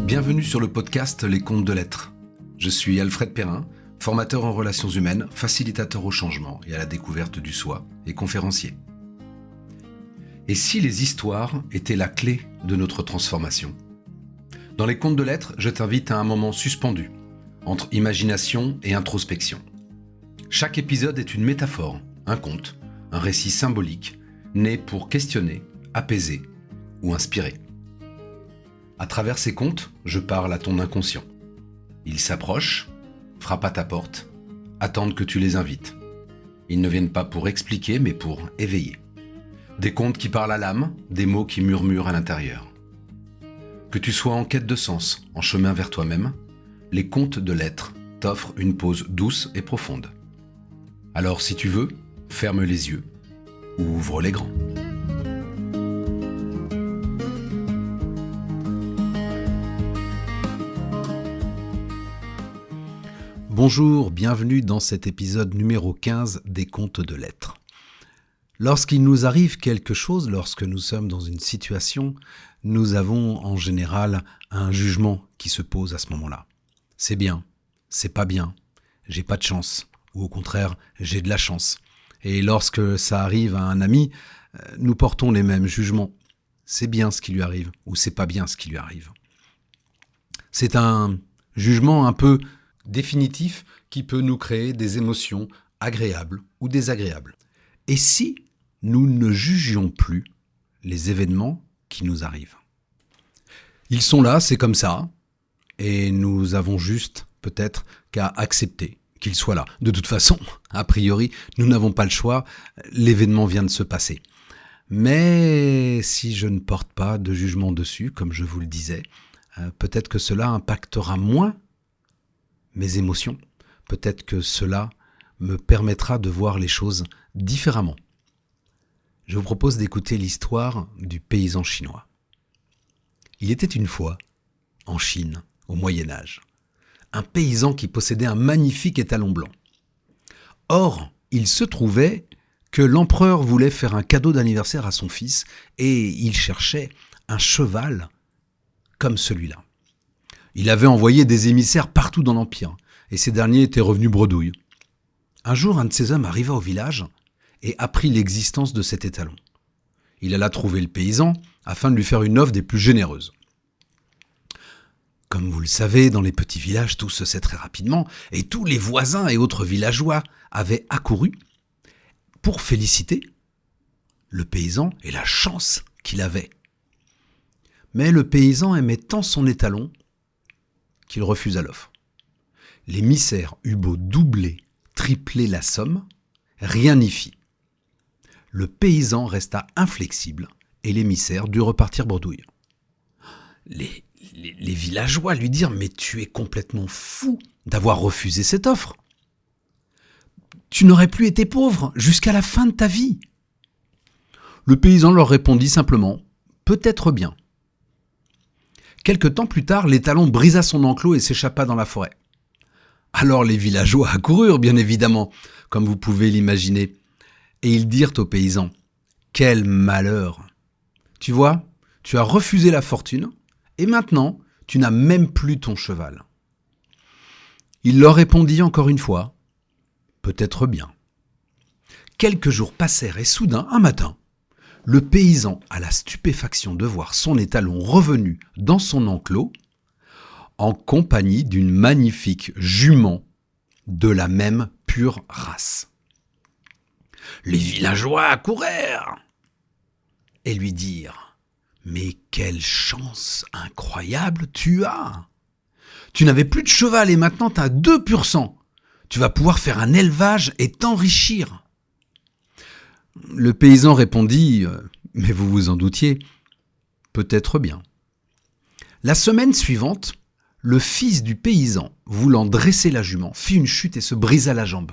Bienvenue sur le podcast Les Contes de l'Être. Je suis Alfred Perrin, formateur en relations humaines, facilitateur au changement et à la découverte du soi et conférencier. Et si les histoires étaient la clé de notre transformation ? Dans Les Contes de l'Être, je t'invite à un moment suspendu, entre imagination et introspection. Chaque épisode est une métaphore, un conte, un récit symbolique, né pour questionner, apaiser ou inspirer. À travers ces contes, je parle à ton inconscient. Ils s'approchent, frappent à ta porte, attendent que tu les invites. Ils ne viennent pas pour expliquer, mais pour éveiller. Des contes qui parlent à l'âme, des mots qui murmurent à l'intérieur. Que tu sois en quête de sens, en chemin vers toi-même, les contes de l'être t'offrent une pause douce et profonde. Alors si tu veux, ferme les yeux ou ouvre les grands. Bonjour, bienvenue dans cet épisode numéro 15 des Contes de l'Être. Lorsqu'il nous arrive quelque chose, lorsque nous sommes dans une situation, nous avons en général un jugement qui se pose à ce moment-là. C'est bien, c'est pas bien, j'ai pas de chance, ou au contraire, j'ai de la chance. Et lorsque ça arrive à un ami, nous portons les mêmes jugements. C'est bien ce qui lui arrive, ou c'est pas bien ce qui lui arrive. C'est un jugement un peu définitif qui peut nous créer des émotions agréables ou désagréables. Et si nous ne jugions plus les événements qui nous arrivent ? Ils sont là, c'est comme ça, et nous avons juste peut-être qu'à accepter qu'ils soient là. De toute façon, a priori, nous n'avons pas le choix, l'événement vient de se passer. Mais si je ne porte pas de jugement dessus, comme je vous le disais, peut-être que cela impactera moins mes émotions. Peut-être que cela me permettra de voir les choses différemment. Je vous propose d'écouter l'histoire du paysan chinois. Il était une fois, en Chine, au Moyen-Âge, un paysan qui possédait un magnifique étalon blanc. Or, il se trouvait que l'empereur voulait faire un cadeau d'anniversaire à son fils et il cherchait un cheval comme celui-là. Il avait envoyé des émissaires partout dans l'Empire, et ces derniers étaient revenus bredouilles. Un jour, un de ces hommes arriva au village et apprit l'existence de cet étalon. Il alla trouver le paysan afin de lui faire une offre des plus généreuses. Comme vous le savez, dans les petits villages, tout se sait très rapidement, et tous les voisins et autres villageois avaient accouru pour féliciter le paysan et la chance qu'il avait. Mais le paysan aimait tant son étalon qu'il refusa l'offre. L'émissaire eut beau doubler, tripler la somme, rien n'y fit. Le paysan resta inflexible et l'émissaire dut repartir bredouille. Les villageois lui dirent « Mais tu es complètement fou d'avoir refusé cette offre. Tu n'aurais plus été pauvre jusqu'à la fin de ta vie. » Le paysan leur répondit simplement « Peut-être bien. » Quelque temps plus tard, l'étalon brisa son enclos et s'échappa dans la forêt. Alors les villageois accoururent, bien évidemment, comme vous pouvez l'imaginer, et ils dirent au paysan « Quel malheur ! Tu vois, tu as refusé la fortune, et maintenant, tu n'as même plus ton cheval. » Il leur répondit encore une fois « Peut-être bien. » Quelques jours passèrent et soudain, un matin, le paysan a la stupéfaction de voir son étalon revenu dans son enclos en compagnie d'une magnifique jument de la même pure race. Les villageois accourèrent et lui dirent « Mais quelle chance incroyable tu as! Tu n'avais plus de cheval et maintenant tu as 2%. Tu vas pouvoir faire un élevage et t'enrichir. » Le paysan répondit « Mais vous vous en doutiez, peut-être bien. » La semaine suivante, le fils du paysan, voulant dresser la jument, fit une chute et se brisa la jambe.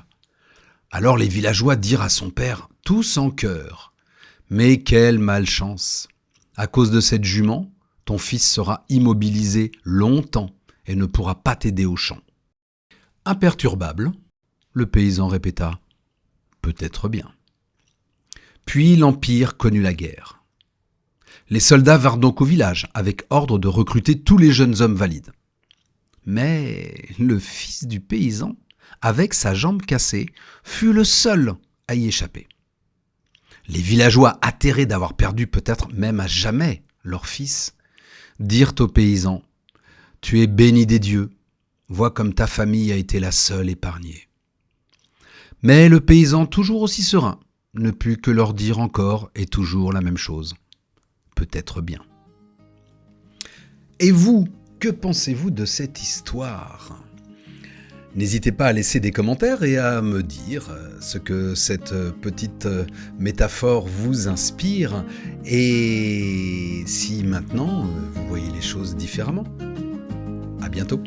Alors les villageois dirent à son père, tous en chœur « Mais quelle malchance! À cause de cette jument, ton fils sera immobilisé longtemps et ne pourra pas t'aider au champ. » Imperturbable, le paysan répéta « Peut-être bien. » Puis l'Empire connut la guerre. Les soldats vinrent donc au village, avec ordre de recruter tous les jeunes hommes valides. Mais le fils du paysan, avec sa jambe cassée, fut le seul à y échapper. Les villageois, atterrés d'avoir perdu peut-être même à jamais leur fils, dirent au paysan : « Tu es béni des dieux, vois comme ta famille a été la seule épargnée. » Mais le paysan, toujours aussi serein, ne put que leur dire encore et toujours la même chose : « Peut-être bien. » Et vous, que pensez-vous de cette histoire ? N'hésitez pas à laisser des commentaires et à me dire ce que cette petite métaphore vous inspire et si maintenant vous voyez les choses différemment. À bientôt.